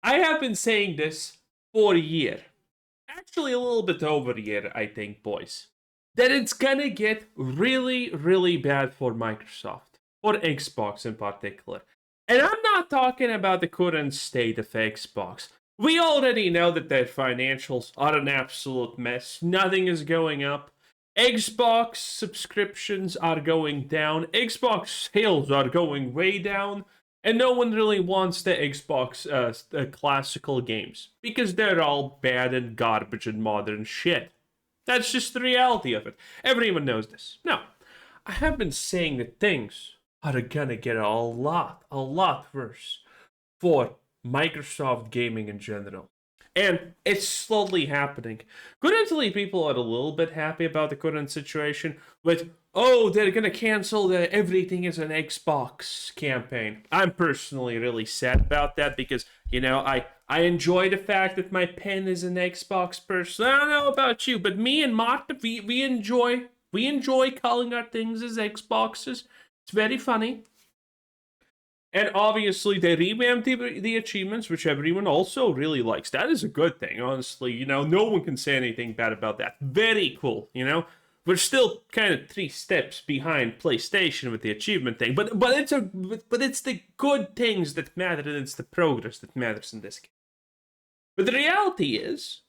I have been saying this for a year. Actually, a little bit over a year, I think, boys. That it's gonna get really, really bad for Microsoft, for Xbox in particular. And I'm not talking about the current state of Xbox. We already know that their financials are an absolute mess. Nothing is going up. Xbox subscriptions are going down. Xbox sales are going way down. And no one really wants the Xbox classical games because they're all bad and garbage and modern shit. That's just the reality of it. Everyone knows this. Now, I have been saying that things are gonna get a lot worse for Microsoft gaming in general. And it's slowly happening. Currently, people are a little bit happy about the current situation with, oh, they're gonna cancel the everything is an Xbox campaign. I'm personally really sad about that because, you know, I enjoy the fact that my pen is an Xbox person. I don't know about you, but me and Marta, we enjoy calling our things as Xboxes. It's very funny. And obviously, they revamped the achievements, which everyone also really likes. That is a good thing, honestly. You know, no one can say anything bad about that. Very cool, you know? We're still kind of 3 steps behind PlayStation with the achievement thing. But it's the good things that matter, and it's the progress that matters in this game. But the reality is,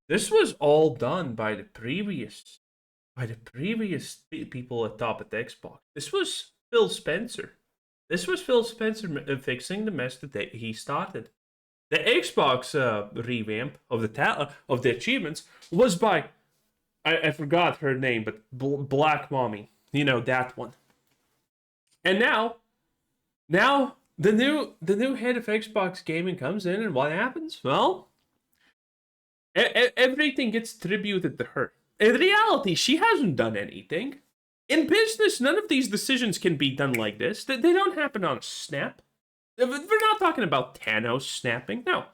this was all done by the previous people at top at the Xbox. This was Phil Spencer. This was Phil Spencer fixing the mess that he started. The Xbox revamp of the achievements was by I forgot her name, but Black Mommy, you know that one. And now the new head of Xbox Gaming comes in, and what happens? Well, everything gets attributed to her. In reality, she hasn't done anything. In business, none of these decisions can be done like this. They don't happen on a snap. We're not talking about Thanos snapping. No.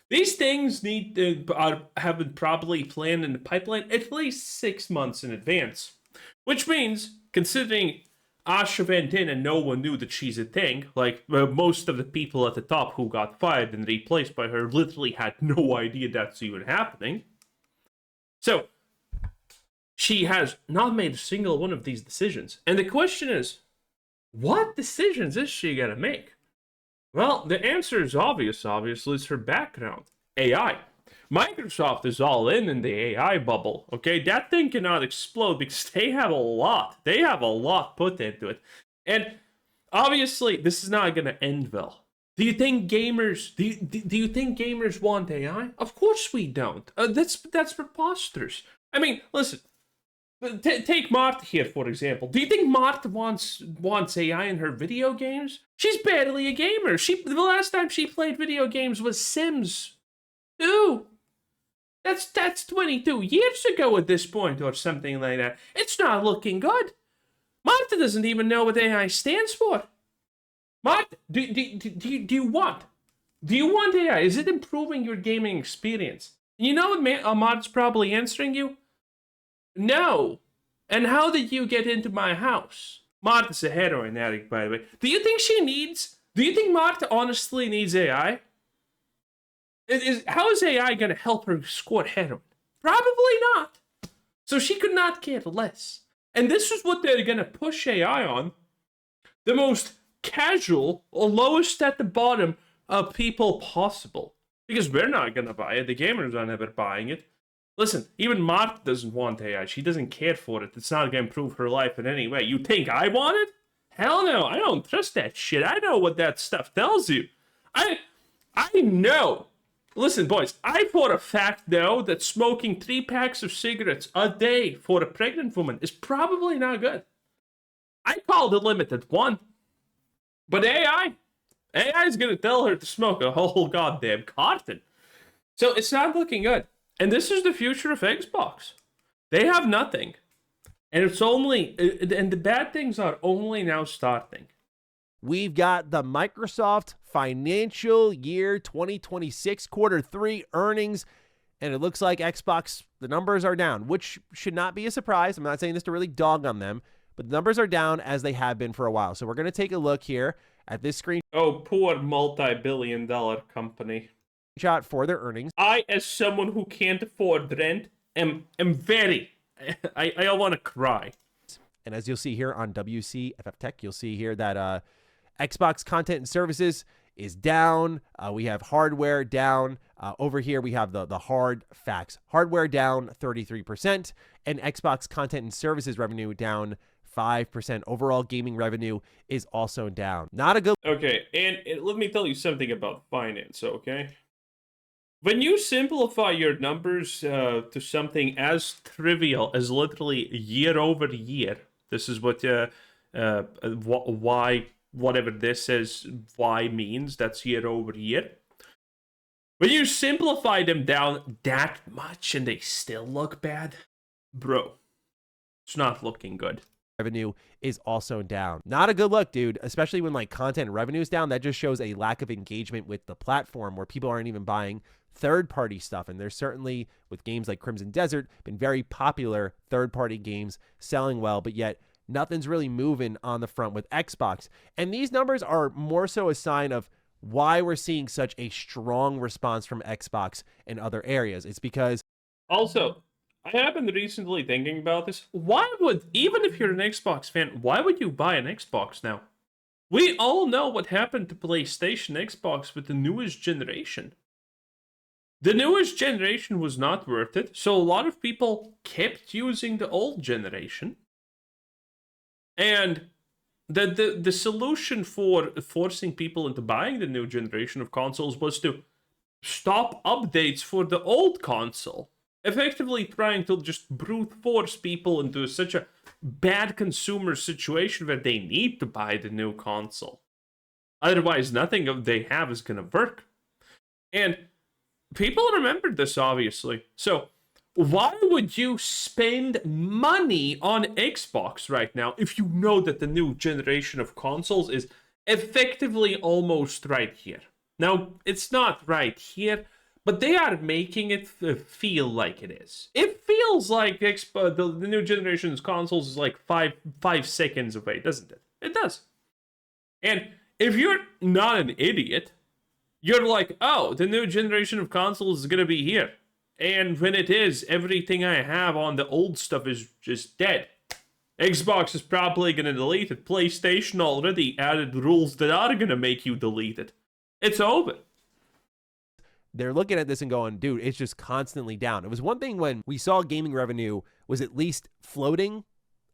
These things have been probably planned in the pipeline at least 6 months in advance. Which means, considering Asha went in and no one knew that she's a thing, like most of the people at the top who got fired and replaced by her literally had no idea that's even happening. So, she has not made a single one of these decisions. And the question is, what decisions is she going to make? Well, the answer is obvious, obviously. It's her background. AI. Microsoft is all in the AI bubble, okay? That thing cannot explode because they have a lot. They have a lot put into it. And obviously, this is not going to end well. Do you think gamers want AI? Of course we don't. That's preposterous. I mean, listen. Take Marta here, for example. Do you think Marta wants AI in her video games? She's barely a gamer. The last time she played video games was Sims 2. That's 22 years ago at this point, or something like that. It's not looking good. Marta doesn't even know what AI stands for. Marta, do you want AI? Is it improving your gaming experience? You know what Marta's probably answering you? No. And how did you get into my house? Marta's a heroin addict, by the way. Do you think Marta honestly needs AI? How is AI going to help her score heroin? Probably not. So she could not care less. And this is what they're going to push AI on. The most casual, or lowest at the bottom of people possible. Because we're not going to buy it. The gamers are never buying it. Listen, even Marta doesn't want AI. She doesn't care for it. It's not going to improve her life in any way. You think I want it? Hell no. I don't trust that shit. I know what that stuff tells you. I know. Listen, boys, I for a fact know that smoking 3 packs of cigarettes a day for a pregnant woman is probably not good. I call the limit at 1. But AI is going to tell her to smoke a whole goddamn carton. So it's not looking good. And this is the future of Xbox. They have nothing. And the bad things are only now starting. We've got the Microsoft financial year 2026 quarter 3 earnings. And it looks like Xbox, the numbers are down, which should not be a surprise. I'm not saying this to really dog on them, but the numbers are down as they have been for a while. So we're going to take a look here at this Oh, poor multi-billion-dollar company. screenshot for their earnings. I, as someone who can't afford rent, am very... I want to cry. And as you'll see here on WCFF Tech, you'll see here that Xbox content and services is down. We have hardware down. Over here, we have the hard facts. Hardware down 33%, and Xbox content and services revenue down 5%. Overall gaming revenue is also down. Not a good... Okay, and let me tell you something about finance, okay? When you simplify your numbers to something as trivial as literally year over year, this is what why whatever this says why means, that's year over year. When you simplify them down that much and they still look bad, bro, it's not looking good. Revenue is also down. Not a good look, dude, especially when like content revenue is down. That just shows a lack of engagement with the platform where people aren't even buying third-party stuff. And there's certainly, with games like Crimson Desert, been very popular third-party games selling well, but yet nothing's really moving on the front with Xbox. And these numbers are more so a sign of why we're seeing such a strong response from Xbox in other areas. It's because... Also, I have been recently thinking about this. Why would, even if you're an Xbox fan, why would you buy an Xbox now? We all know what happened to PlayStation Xbox with the newest generation. The newest generation was not worth it, so a lot of people kept using the old generation. And the solution for forcing people into buying the new generation of consoles was to stop updates for the old console. Effectively trying to just brute force people into such a bad consumer situation where they need to buy the new console. Otherwise, nothing they have is going to work. And people remembered this, obviously. So, why would you spend money on Xbox right now if you know that the new generation of consoles is effectively almost right here? Now, it's not right here, but they are making it feel like it is. It feels like the new generation's consoles is like five seconds away, doesn't it? It does. And if you're not an idiot, you're like, oh, the new generation of consoles is gonna be here. And when it is, everything I have on the old stuff is just dead. Xbox is probably gonna delete it. PlayStation already added rules that are gonna make you delete it. It's over. They're looking at this and going, dude, it's just constantly down. It was one thing when we saw gaming revenue was at least floating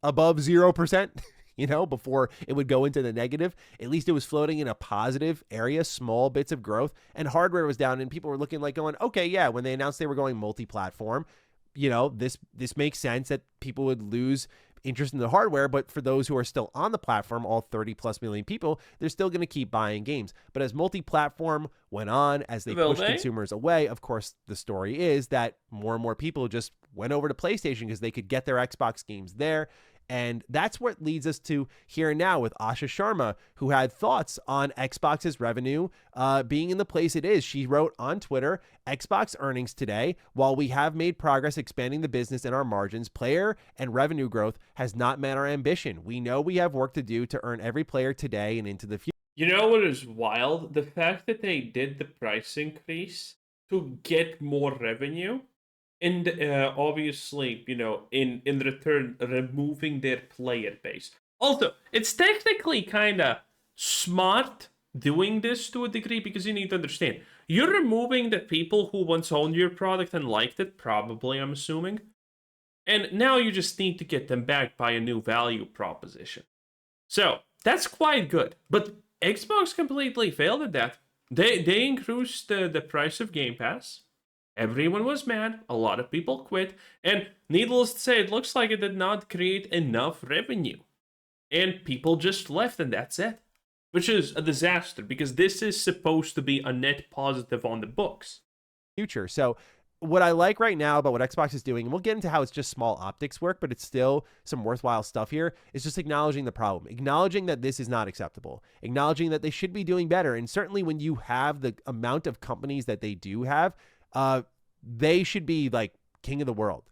above 0%, you know, before it would go into the negative. At least it was floating in a positive area, small bits of growth, and hardware was down, and people were looking like going, okay, yeah, when they announced they were going multi-platform, you know, this makes sense that people would lose interest in the hardware, but for those who are still on the platform, all 30 plus million people, they're still going to keep buying games. But as multi-platform went on, as they pushed consumers away, of course, the story is that more and more people just went over to PlayStation because they could get their Xbox games there. And that's what leads us to here and now with Asha Sharma, who had thoughts on Xbox's revenue being in the place it is. She wrote on Twitter, Xbox earnings today, while we have made progress expanding the business and our margins, player and revenue growth has not met our ambition. We know we have work to do to earn every player today and into the future. You know what is wild? The fact that they did the price increase to get more revenue. And obviously, you know, in return, removing their player base. Also, it's technically kind of smart doing this to a degree because you need to understand. You're removing the people who once owned your product and liked it, probably, I'm assuming. And now you just need to get them back by a new value proposition. So, that's quite good. But Xbox completely failed at that. They increased the price of Game Pass. Everyone was mad, a lot of people quit, and needless to say, it looks like it did not create enough revenue. And people just left, and that's it. Which is a disaster, because this is supposed to be a net positive on the books. Future. So what I like right now about what Xbox is doing, and we'll get into how it's just small optics work, but it's still some worthwhile stuff here, is just acknowledging the problem, acknowledging that this is not acceptable, acknowledging that they should be doing better. And certainly when you have the amount of companies that they do have, they should be like king of the world.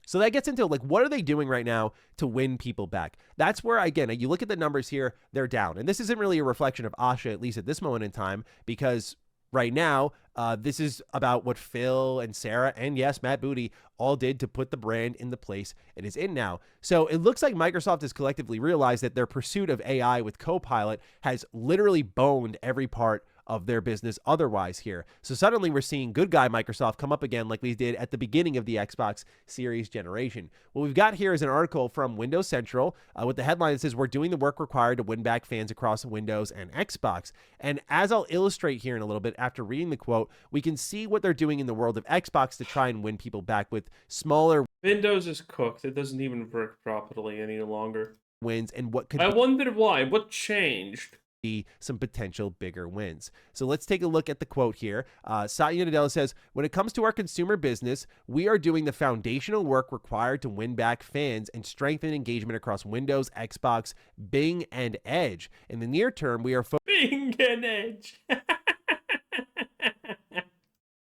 So that gets into like, what are they doing right now to win people back? That's where, again, you look at the numbers here, they're down. And this isn't really a reflection of Asha, at least at this moment in time, because right now, this is about what Phil and Sarah and yes, Matt Booty all did to put the brand in the place it is in now. So it looks like Microsoft has collectively realized that their pursuit of AI with Copilot has literally boned every part of their business otherwise here. So suddenly we're seeing good guy Microsoft come up again like we did at the beginning of the Xbox Series generation. What we've got here is an article from Windows Central with the headline that says, "We're doing the work required to win back fans across Windows and Xbox." And as I'll illustrate here in a little bit after reading the quote, we can see what they're doing in the world of Xbox to try and win people back with smaller Windows is cooked. It doesn't even work properly any longer. wins and what could I wonder why. What changed? be some potential bigger wins. So let's take a look at the quote here. Satya Nadella says, "When it comes to our consumer business, we are doing the foundational work required to win back fans and strengthen engagement across Windows, Xbox, Bing, and Edge. In the near term, we are Bing and Edge."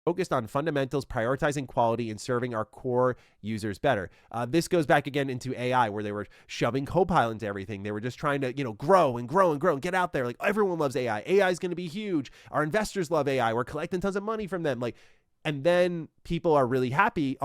focused on fundamentals, prioritizing quality, and serving our core users better." This goes back again into AI, where they were shoving Copilot into everything. They were just trying to, grow and grow and grow and get out there. Like, everyone loves AI. AI is going to be huge. Our investors love AI. We're collecting tons of money from them. And then people are really unhappy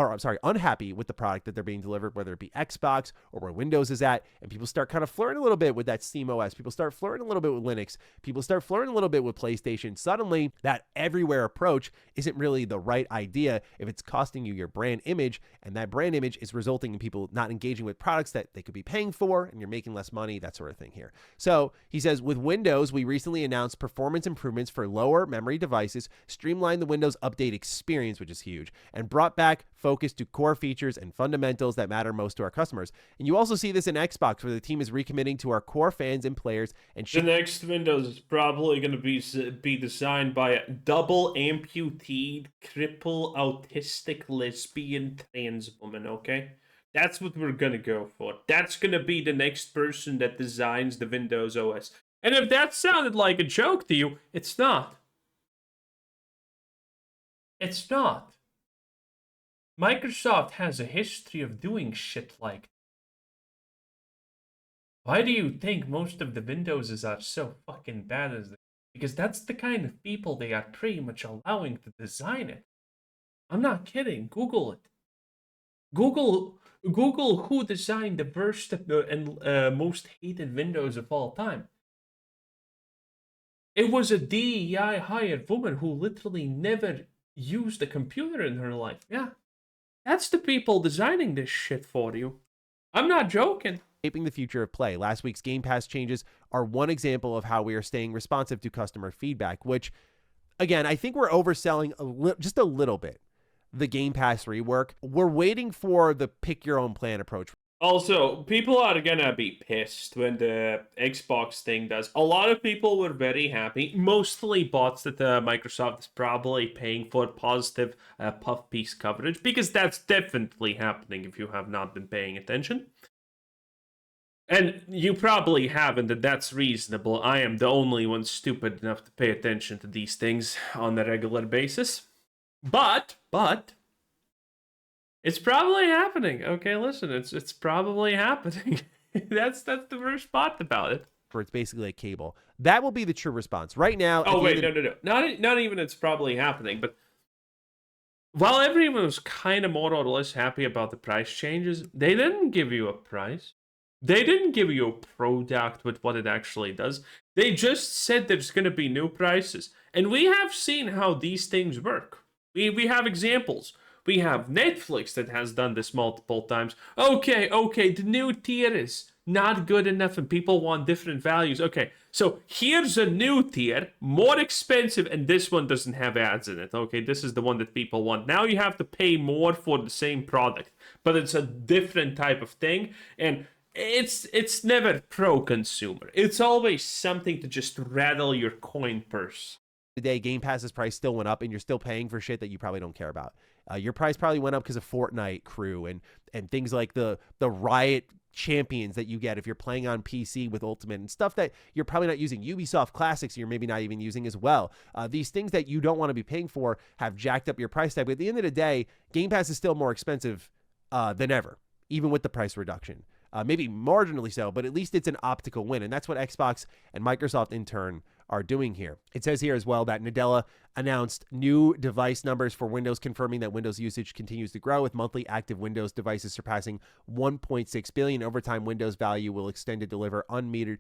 with the product that they're being delivered, whether it be Xbox or where Windows is at. And people start kind of flirting a little bit with that SteamOS. People start flirting a little bit with Linux. People start flirting a little bit with PlayStation. Suddenly, that everywhere approach isn't really the right idea if it's costing you your brand image. And that brand image is resulting in people not engaging with products that they could be paying for, and you're making less money, that sort of thing here. So he says, with Windows, we recently announced performance improvements for lower memory devices, streamlined the Windows Update experience, which is huge, and brought back focus to core features and fundamentals that matter most to our customers. And you also see this in Xbox, where the team is recommitting to our core fans and players. And the next Windows is probably going to be designed by a double amputee, cripple, autistic, lesbian, trans woman, okay? That's what we're going to go for. That's going to be the next person that designs the Windows OS. And if that sounded like a joke to you, it's not. It's not. Microsoft has a history of doing shit like that. Why do you think most of the Windowses are so fucking bad as they? Because that's the kind of people they are pretty much allowing to design it. I'm not kidding. Google it. Google who designed the worst and most hated Windows of all time. It was a DEI hired woman who literally never used a computer in her life. Yeah. That's the people designing this shit for you. I'm not joking. Shaping the future of play. Last week's Game Pass changes are one example of how we are staying responsive to customer feedback, which, again, I think we're overselling just a little bit the Game Pass rework. We're waiting for the pick your own plan approach. Also, people are gonna be pissed when the Xbox thing does. A lot of people were very happy, mostly bots, that Microsoft is probably paying for positive puff piece coverage, because that's definitely happening if you have not been paying attention. And you probably haven't, and that's reasonable. I am the only one stupid enough to pay attention to these things on a regular basis. But it's probably happening. Okay, listen, it's probably happening. that's the worst part about it. Where it's basically like cable. That will be the true response. Right now. Oh wait, no. Not even it's probably happening, but while everyone was kind of more or less happy about the price changes, they didn't give you a price. They didn't give you a product with what it actually does. They just said there's going to be new prices. And we have seen how these things work. We have examples. We have Netflix that has done this multiple times. Okay, the new tier is not good enough and people want different values. Okay, so here's a new tier, more expensive, and this one doesn't have ads in it. Okay, this is the one that people want. Now you have to pay more for the same product, but it's a different type of thing, and it's never pro-consumer. It's always something to just rattle your coin purse. Today, Game Pass's price still went up, and you're still paying for shit that you probably don't care about. Your price probably went up because of Fortnite crew and things like the Riot champions that you get if you're playing on PC with Ultimate and stuff that you're probably not using. Ubisoft Classics you're maybe not even using as well. These things that you don't want to be paying for have jacked up your price tag. But at the end of the day, Game Pass is still more expensive than ever, even with the price reduction. Maybe marginally so, but at least it's an optical win. And that's what Xbox and Microsoft in turn are doing here. It says here as well that Nadella announced new device numbers for Windows, confirming that Windows usage continues to grow, with monthly active Windows devices surpassing 1.6 billion. Over time, Windows value will extend to deliver unmetered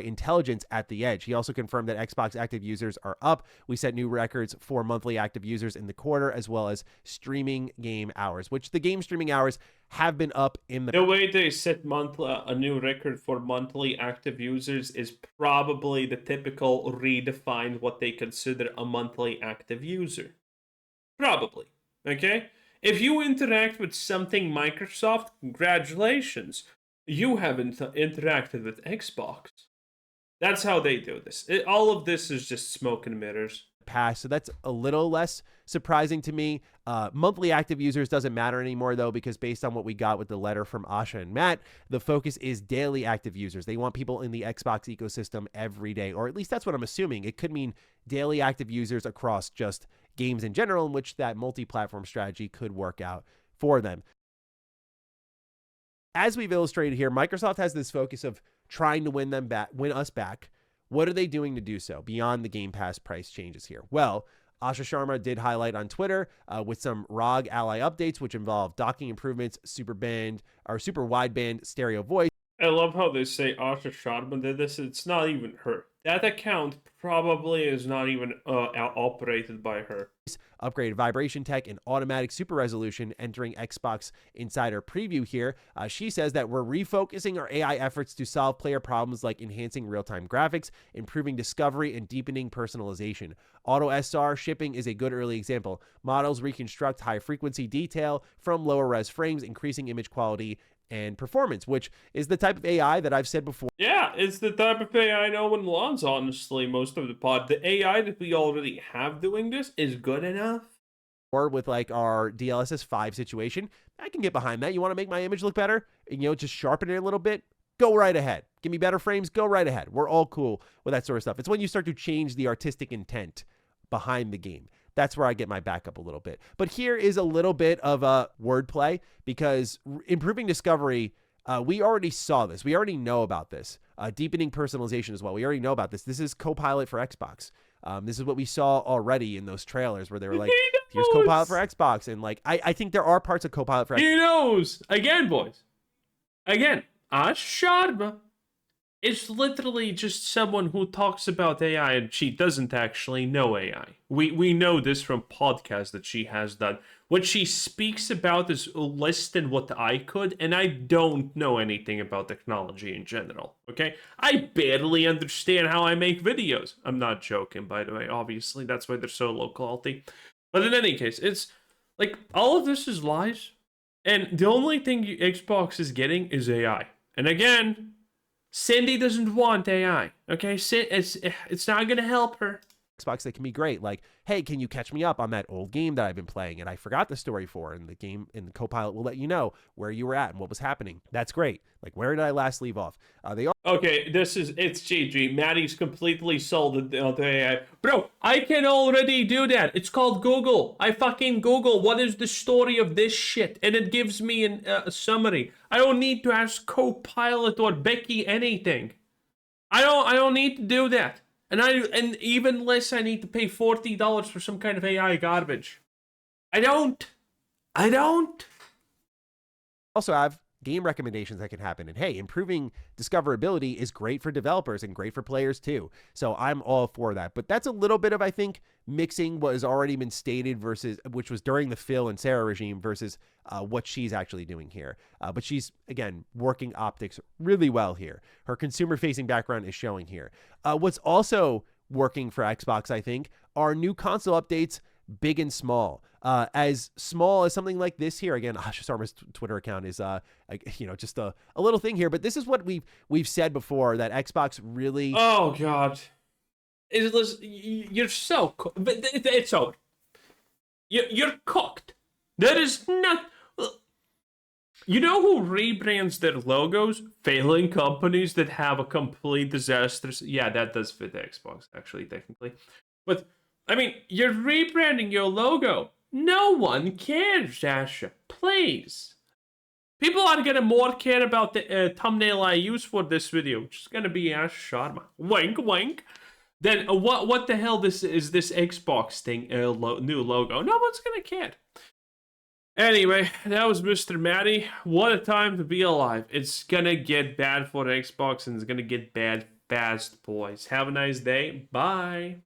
intelligence at the edge. He also confirmed that Xbox active users are up. We set new records for monthly active users in the quarter, as well as streaming game hours, which the game streaming hours have been up in the... The way they set a new record for monthly active users is probably the typical redefined what they consider a monthly active user. Probably. Okay? If you interact with something Microsoft, congratulations. You haven't interacted with Xbox. That's how they do this. All of this is just smoke and mirrors. Past, so that's a little less surprising to me. Monthly active users doesn't matter anymore, though, because based on what we got with the letter from Asha and Matt, the focus is daily active users. They want people in the Xbox ecosystem every day, or at least that's what I'm assuming. It could mean daily active users across just games in general, in which that multi-platform strategy could work out for them. As we've illustrated here, Microsoft has this focus of trying to win us back. What are they doing to do so beyond the Game Pass price changes here? Well, Asha Sharma did highlight on Twitter with some ROG Ally updates, which involve docking improvements, super wideband stereo voice. I love how they say Asha Sharma did this. It's not even her. That account probably is not even operated by her. Upgraded vibration tech and automatic super resolution entering Xbox Insider preview here. She says that we're refocusing our AI efforts to solve player problems like enhancing real-time graphics, improving discovery, and deepening personalization. Auto SR shipping is a good early example. Models reconstruct high-frequency detail from lower-res frames, increasing image quality and performance, which is the type of AI that I've said before. Yeah, it's the type of AI no one wants, honestly, most of the pod. The AI that we already have doing this is good enough. Or with like our DLSS 5 situation, I can get behind that. You want to make my image look better? And, just sharpen it a little bit? Go right ahead. Give me better frames? Go right ahead. We're all cool with that sort of stuff. It's when you start to change the artistic intent behind the game. That's where I get my back up a little bit. But here is a little bit of a wordplay, because improving discovery, we already saw this. We already know about this. Deepening personalization as well. We already know about this. This is Copilot for Xbox. This is what we saw already in those trailers where they were like, here's Copilot for Xbox. And like, I think there are parts of Copilot for Xbox. He knows. Again, boys. Again, Ash Sharma is literally just someone who talks about AI and she doesn't actually know AI. We know this from podcasts that she has done. What she speaks about is less than what I could, and I don't know anything about technology in general, okay? I barely understand how I make videos. I'm not joking, by the way, obviously. That's why they're so low quality. But in any case, it's like all of this is lies, and the only thing Xbox is getting is AI. And again, Cindy doesn't want AI, okay? It's not going to help her. Xbox that can be great, like, hey, can you catch me up on that old game that I've been playing and I forgot the story for, and the game and the Copilot will let you know where you were at and what was happening. That's great. Like, where did I last leave off? Okay, it's GG. Maddie's completely sold the AI. Bro, I can already do that. It's called Google. I fucking Google what is the story of this shit, and it gives me a summary. I don't need to ask Copilot or Becky anything. I don't need to do that. And even less, I need to pay $40 for some kind of AI garbage. I don't. Also have game recommendations that can happen. And hey, improving discoverability is great for developers and great for players too. So I'm all for that. But that's a little bit of, I think, mixing what has already been stated versus, which was during the Phil and Sarah regime, versus what she's actually doing here. But she's, again, working optics really well here. Her consumer-facing background is showing here. What's also working for Xbox, I think, are new console updates, big and small. As small as something like this here. Again, Asha Sharma's Twitter account is, just a little thing here. But this is what we've said before, that Xbox really... Oh, God. You're so cooked. It's over. You're cooked. There is not... You know who rebrands their logos? Failing companies that have a complete disaster. Yeah, that does fit the Xbox, actually, technically. But, I mean, you're rebranding your logo. No one cares, Asher. Please. People are gonna more care about the thumbnail I use for this video, which is gonna be Asher Sharma. Wink, wink. Then what the hell is this Xbox thing? New logo. No one's gonna care. Anyway, that was Mr. Matty. What a time to be alive. It's gonna get bad for Xbox and it's gonna get bad fast, boys. Have a nice day. Bye.